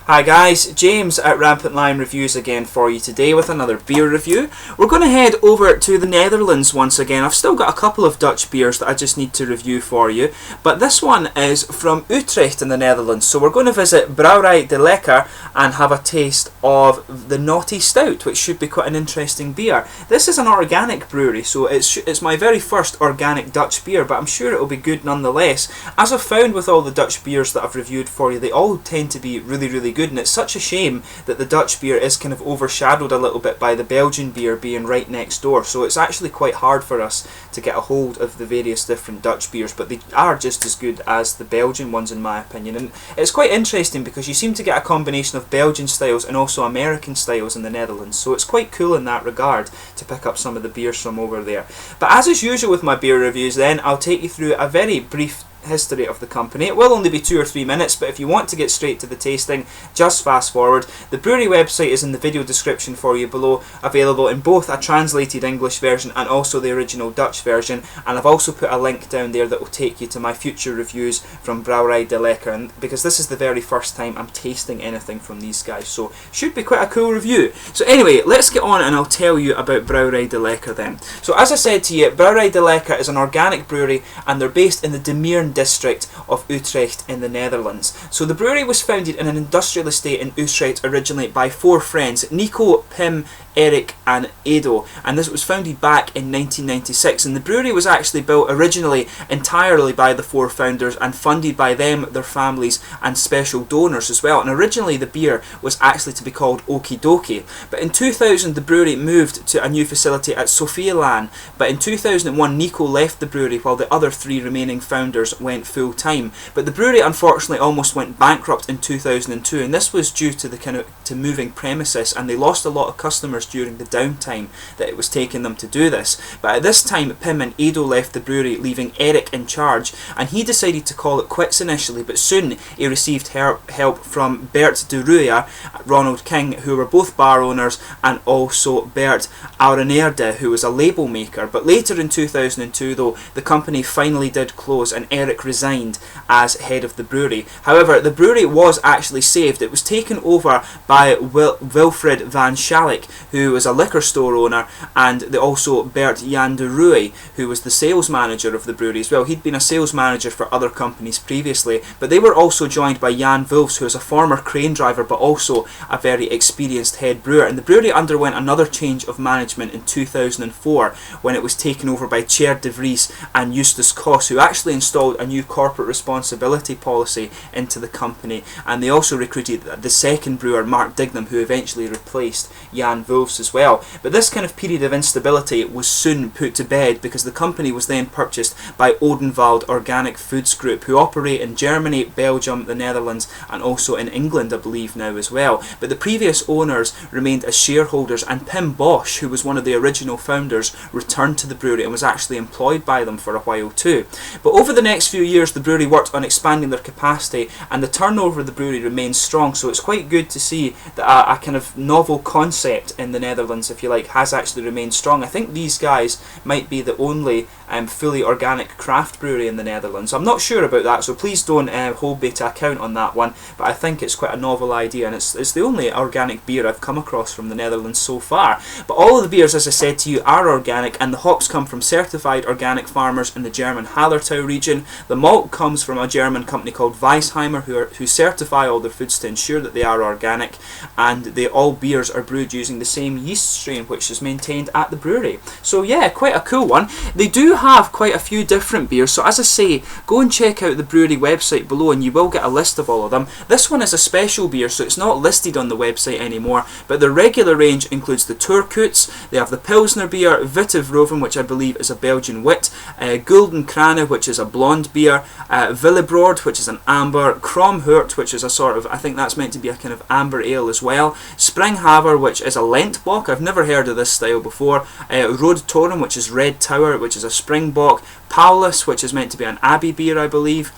Hi guys, James at RampantLionReviews again for you today with another beer review. We're going to head over to the Netherlands once again. I've still got a couple of Dutch beers that I just need to review for you, but this one is from Utrecht in the Netherlands. So we're going to visit Brouwerij De Leckere and have a taste of the Naughty Stout, which should be quite an interesting beer. This is an organic brewery, so it's my very first organic Dutch beer, but I'm sure it'll be good nonetheless. As I've found with all the Dutch beers that I've reviewed for you, they all tend to be really good, and it's such a shame that the Dutch beer is kind of overshadowed a little bit by the Belgian beer being right next door. So it's actually quite hard for us to get a hold of the various different Dutch beers, but they are just as good as the Belgian ones in my opinion. And it's quite interesting because you seem to get a combination of Belgian styles and also American styles in the Netherlands, so it's quite cool in that regard to pick up some of the beers from over there. But as is usual with my beer reviews then, I'll take you through a very brief history of the company. It will only be 2 or 3 minutes, but if you want to get straight to the tasting, just fast forward. The brewery website is in the video description for you below, available in both a translated English version and also the original Dutch version, and I've also put a link down there that will take you to my future reviews from Brouwerij De Leckere, and because this is the very first time I'm tasting anything from these guys, so should be quite a cool review. So anyway, let's get on and I'll tell you about Brouwerij De Leckere then. So as I said to you, Brouwerij De Leckere is an organic brewery and they're based in the De Meeren district of Utrecht in the Netherlands. So the brewery was founded in an industrial estate in Utrecht originally by 4 friends, Nico, Pim, Eric and Edo, and this was founded back in 1996, and the brewery was actually built originally entirely by the 4 founders and funded by them, their families and special donors as well. And originally the beer was actually to be called Okie Dokie, but in 2000 the brewery moved to a new facility at Sofielaan, but in 2001 Nico left the brewery while the other 3 remaining founders went full time. But the brewery unfortunately almost went bankrupt in 2002, and this was due to the moving premises, and they lost a lot of customers during the downtime that it was taking them to do this. But at this time Pim and Edo left the brewery, leaving Eric in charge, and he decided to call it quits initially, but soon he received help from Bert de Ruya, Ronald King, who were both bar owners, and also Bert Arenaerde, who was a label maker. But later in 2002 though, the company finally did close and Eric resigned as head of the brewery. However, the brewery was actually saved. It was taken over by Wilfred van Schalik, who was a liquor store owner, and also Bert Jan de Rooij, who was the sales manager of the brewery as well. He'd been a sales manager for other companies previously, but they were also joined by Jan Wolfs, who is a former crane driver but also a very experienced head brewer. And the brewery underwent another change of management in 2004 when it was taken over by Tjeerd de Vries and Justus Kos, who actually installed a new corporate responsibility policy into the company, and they also recruited the second brewer, Mark Dignam, who eventually replaced Jan Wolfs as well. But this kind of period of instability was soon put to bed because the company was then purchased by Odenwald Organic Foods Group, who operate in Germany, Belgium, the Netherlands and also in England I believe now as well. But the previous owners remained as shareholders, and Pim Bosch, who was one of the original founders, returned to the brewery and was actually employed by them for a while too. But over the next few years the brewery worked on expanding their capacity, and the turnover of the brewery remains strong, so it's quite good to see that a kind of novel concept in the Netherlands, if you like, has actually remained strong. I think these guys might be the only fully organic craft brewery in the Netherlands. I'm not sure about that, so please don't hold me to account on that one, but I think it's quite a novel idea, and it's the only organic beer I've come across from the Netherlands so far. But all of the beers, as I said to you, are organic, and the hops come from certified organic farmers in the German Hallertau region. The malt comes from a German company called Weissheimer, who certify all their foods to ensure that they are organic, and all beers are brewed using the same yeast strain which is maintained at the brewery. So yeah, quite a cool one. They do have quite a few different beers, so as I say, go and check out the brewery website below and you will get a list of all of them. This one is a special beer, so it's not listed on the website anymore, but the regular range includes the Turkoots, they have the Pilsner beer, Witte Vroven, which I believe is a Belgian wit, Gulden Krane, which is a blonde beer, Willebroord, which is an amber, Kromhurt, which is a sort of, I think that's meant to be a kind of amber ale as well, Springhaver, which is a Lentbock, I've never heard of this style before, Rode Toren, which is Red Tower, which is a Springbok, Paulus, which is meant to be an Abbey beer I believe,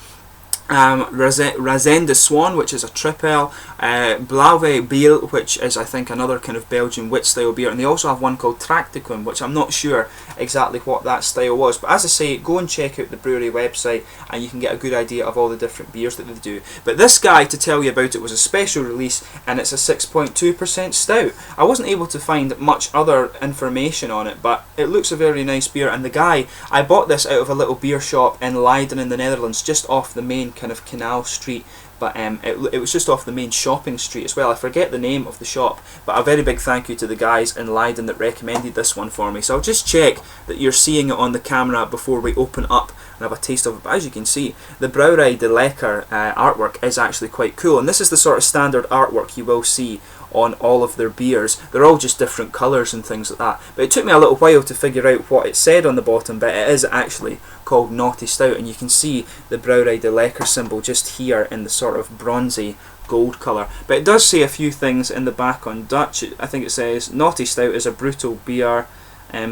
Razin de Swan, which is a triple, Blauwe Biel, which is I think another kind of Belgian wit style beer, and they also have one called Tracticum, which I'm not sure exactly what that style was, but as I say, go and check out the brewery website and you can get a good idea of all the different beers that they do. But this guy, to tell you about it, was a special release, and it's a 6.2% stout. I wasn't able to find much other information on it, but it looks a very nice beer, and the guy, I bought this out of a little beer shop in Leiden in the Netherlands, just off the main kind of canal street, but it was just off the main shopping street as well. I forget the name of the shop, but a very big thank you to the guys in Leiden that recommended this one for me. So I'll just check that you're seeing it on the camera before we open up and have a taste of it. But as you can see, the Brouwerij De Leckere artwork is actually quite cool, and this is the sort of standard artwork you will see on all of their beers. They're all just different colours and things like that, but it took me a little while to figure out what it said on the bottom, but it is actually called Naughty Stout, and you can see the Brouwerij De Leckere symbol just here in the sort of bronzy gold colour. But it does say a few things in the back on Dutch. I think it says Naughty Stout is a brutal beer,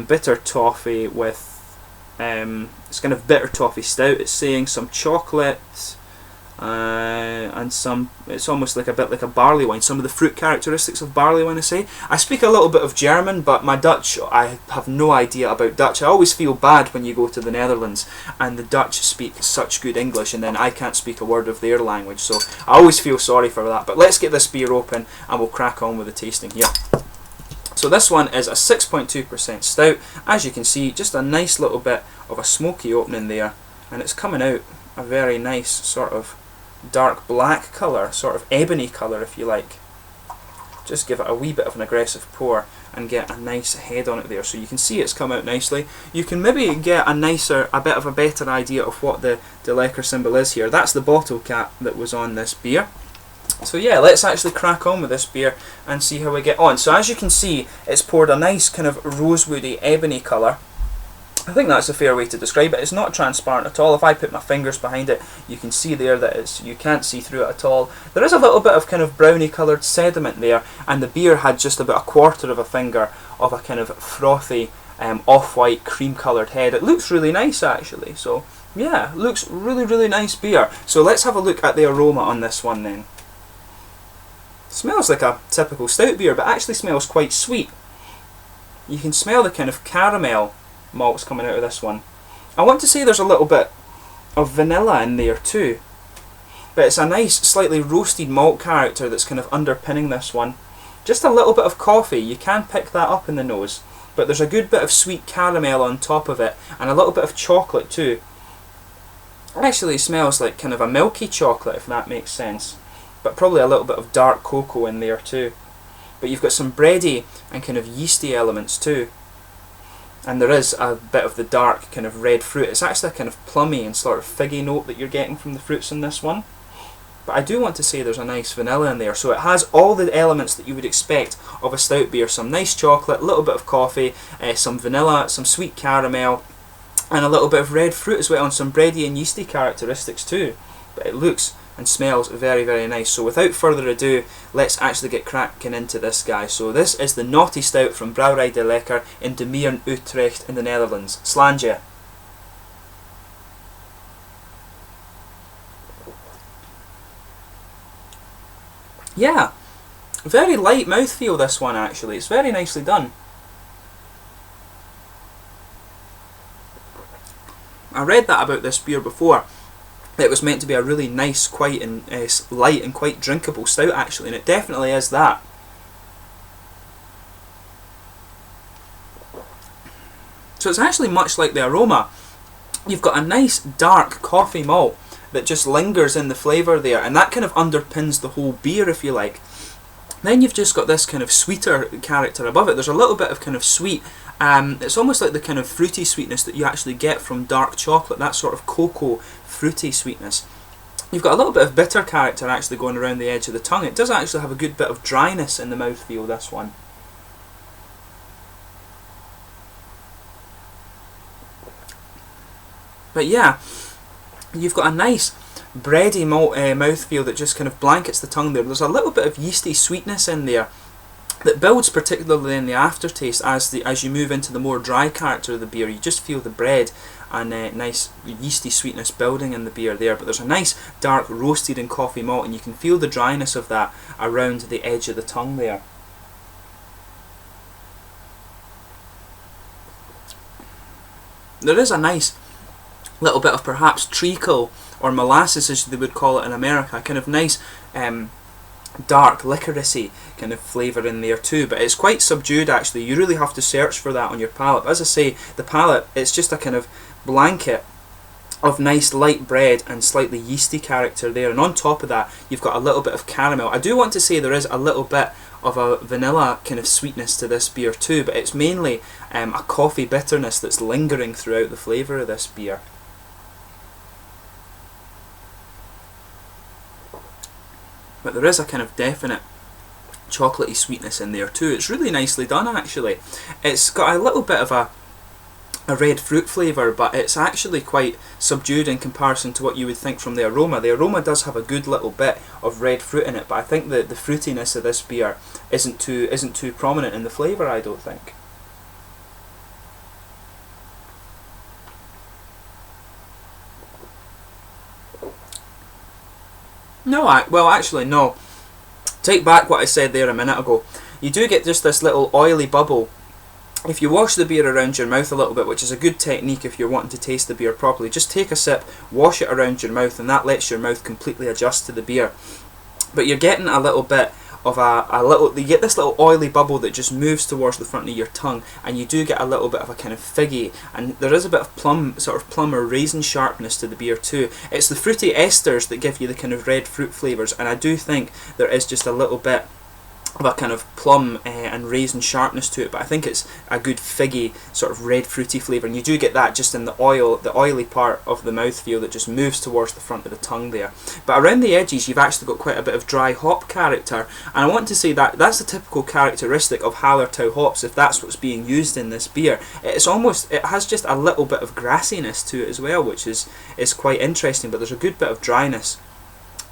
bitter toffee with it's kind of bitter toffee stout. It's saying some chocolate and some, it's almost like a bit like a barley wine, some of the fruit characteristics of barley wine. I speak a little bit of German, but my Dutch, I have no idea about Dutch. I always feel bad when you go to the Netherlands and the Dutch speak such good English and then I can't speak a word of their language, so I always feel sorry for that. But let's get this beer open and we'll crack on with the tasting here. So this one is a 6.2% stout. As you can see, just a nice little bit of a smoky opening there, and it's coming out a very nice sort of dark black colour, sort of ebony colour if you like. Just give it a wee bit of an aggressive pour and get a nice head on it there. So you can see it's come out nicely. You can maybe get a bit of a better idea of what the De Leckere symbol is here. That's the bottle cap that was on this beer. So yeah, let's actually crack on with this beer and see how we get on. So as you can see, it's poured a nice kind of rosewoody ebony colour. I think that's a fair way to describe it. It's not transparent at all. If I put my fingers behind it, you can see there that you can't see through it at all. There is a little bit of kind of browny coloured sediment there, and the beer had just about a quarter of a finger of a kind of frothy off-white cream coloured head. It looks really nice actually. So yeah, looks really nice beer. So let's have a look at the aroma on this one then. Smells like a typical stout beer, but actually smells quite sweet. You can smell the kind of caramel malts coming out of this one. I want to say there's a little bit of vanilla in there too, but it's a nice slightly roasted malt character that's kind of underpinning this one. Just a little bit of coffee, you can pick that up in the nose, but there's a good bit of sweet caramel on top of it and a little bit of chocolate too. It actually smells like kind of a milky chocolate, if that makes sense, but probably a little bit of dark cocoa in there too. But you've got some bready and kind of yeasty elements too. And there is a bit of the dark kind of red fruit. It's actually a kind of plummy and sort of figgy note that you're getting from the fruits in this one. But I do want to say there's a nice vanilla in there. So it has all the elements that you would expect of a stout beer. Some nice chocolate, a little bit of coffee, some vanilla, some sweet caramel, and a little bit of red fruit as well, and some bready and yeasty characteristics too. But it looks and smells very nice. So without further ado, let's actually get cracking into this guy. So this is the Naughty Stout from Brouwerij De Leckere in De Meeren, Utrecht in the Netherlands. Slanje. Yeah, very light mouthfeel this one actually. It's very nicely done. I read that about this beer before. It was meant to be a really nice, quite and light and quite drinkable stout actually, and it definitely is that. So it's actually much like the aroma. You've got a nice dark coffee malt that just lingers in the flavour there, and that kind of underpins the whole beer if you like. Then you've just got this kind of sweeter character above it. There's a little bit of kind of sweet, it's almost like the kind of fruity sweetness that you actually get from dark chocolate, that sort of cocoa fruity sweetness. You've got a little bit of bitter character actually going around the edge of the tongue. It does actually have a good bit of dryness in the mouthfeel, this one. But yeah, you've got a nice bready mouthfeel that just kind of blankets the tongue there. There's a little bit of yeasty sweetness in there that builds particularly in the aftertaste as you move into the more dry character of the beer. You just feel the bread and nice yeasty sweetness building in the beer there, but there's a nice dark roasted and coffee malt, and you can feel the dryness of that around the edge of the tongue there. There is a nice little bit of perhaps treacle or molasses, as they would call it in America, a kind of nice dark licoricey kind of flavour in there too, but it's quite subdued actually. You really have to search for that on your palate. As I say, the palate, it's just a kind of blanket of nice light bread and slightly yeasty character there, and on top of that you've got a little bit of caramel. I do want to say there is a little bit of a vanilla kind of sweetness to this beer too, but it's mainly a coffee bitterness that's lingering throughout the flavour of this beer. But there is a kind of definite chocolatey sweetness in there too. It's really nicely done actually. It's got a little bit of a red fruit flavour, but it's actually quite subdued in comparison to what you would think from the aroma. The aroma does have a good little bit of red fruit in it, but I think that the fruitiness of this beer isn't too prominent in the flavour, I don't think. No, well actually no. Take back what I said there a minute ago. You do get just this little oily bubble if you wash the beer around your mouth a little bit, which is a good technique if you're wanting to taste the beer properly. Just take a sip, wash it around your mouth, and that lets your mouth completely adjust to the beer. But you're getting a little bit of you get this little oily bubble that just moves towards the front of your tongue, and you do get a little bit of a kind of figgy, and there is a bit of plum or raisin sharpness to the beer too. It's the fruity esters that give you the kind of red fruit flavours, and I do think there is just a little bit of a kind of plum and raisin sharpness to it, but I think it's a good figgy sort of red fruity flavour, and you do get that just in the oily part of the mouthfeel that just moves towards the front of the tongue there. But around the edges you've actually got quite a bit of dry hop character, and I want to say that that's a typical characteristic of Hallertau hops if that's what's being used in this beer. It has just a little bit of grassiness to it as well, which is quite interesting, but there's a good bit of dryness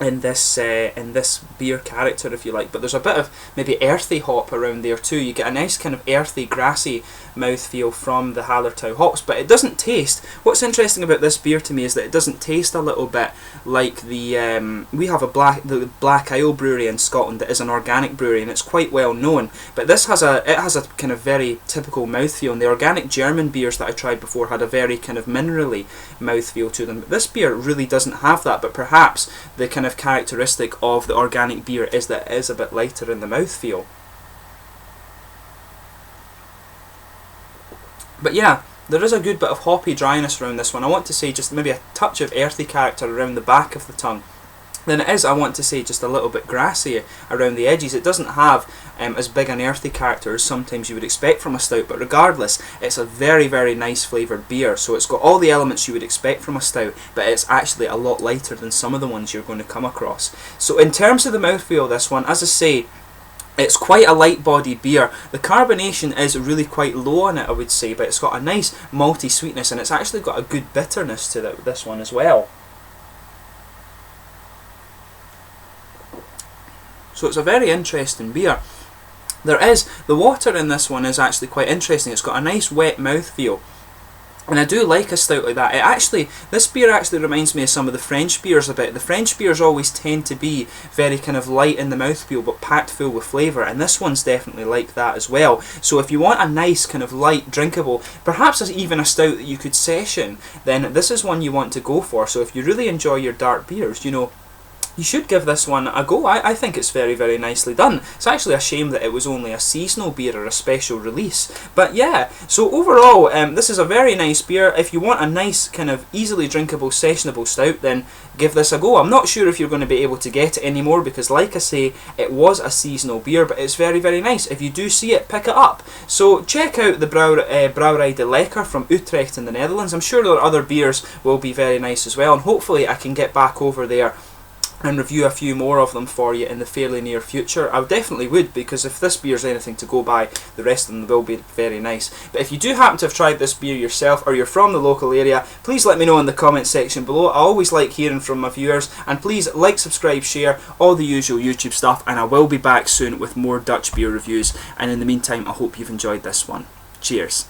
in this beer character, if you like, but there's a bit of maybe earthy hop around there too. You get a nice kind of earthy, grassy mouthfeel from the Hallertau hops, but it doesn't taste. What's interesting about this beer to me is that it doesn't taste a little bit like the we have the Black Isle brewery in Scotland that is an organic brewery, and it's quite well known. But this has a kind of very typical mouthfeel, and the organic German beers that I tried before had a very kind of minerally mouthfeel to them. But this beer really doesn't have that, but perhaps the kind of characteristic of the organic beer is that it is a bit lighter in the mouthfeel. But yeah, there is a good bit of hoppy dryness around this one. I want to say just maybe a touch of earthy character around the back of the tongue. Then it is, I want to say, just a little bit grassy around the edges. It doesn't have as big an earthy character as sometimes you would expect from a stout, but regardless, it's a very, very nice flavoured beer. So it's got all the elements you would expect from a stout, but it's actually a lot lighter than some of the ones you're going to come across. So in terms of the mouthfeel of this one, as I say, it's quite a light-bodied beer. The carbonation is really quite low on it, I would say, but it's got a nice malty sweetness, and it's actually got a good bitterness to this one as well. So it's a very interesting beer. The water in this one is actually quite interesting. It's got a nice wet mouthfeel, and I do like a stout like that. This beer actually reminds me of some of the French beers a bit. The French beers always tend to be very kind of light in the mouthfeel but packed full with flavour, and this one's definitely like that as well. So if you want a nice kind of light drinkable, perhaps even a stout that you could session, then this is one you want to go for. So if you really enjoy your dark beers, you know, you should give this one a go. I think it's very, very nicely done. It's actually a shame that it was only a seasonal beer or a special release. But yeah, so overall, this is a very nice beer. If you want a nice, kind of easily drinkable, sessionable stout, then give this a go. I'm not sure if you're going to be able to get it anymore because, like I say, it was a seasonal beer, but it's very, very nice. If you do see it, pick it up. So check out the Brouwerij De Leckere from Utrecht in the Netherlands. I'm sure their other beers will be very nice as well, and hopefully I can get back over there and review a few more of them for you in the fairly near future. I definitely would, because if this beer is anything to go by, the rest of them will be very nice. But if you do happen to have tried this beer yourself, or you're from the local area, please let me know in the comment section below. I always like hearing from my viewers, and please like, subscribe, share, all the usual YouTube stuff, and I will be back soon with more Dutch beer reviews. And in the meantime, I hope you've enjoyed this one. Cheers.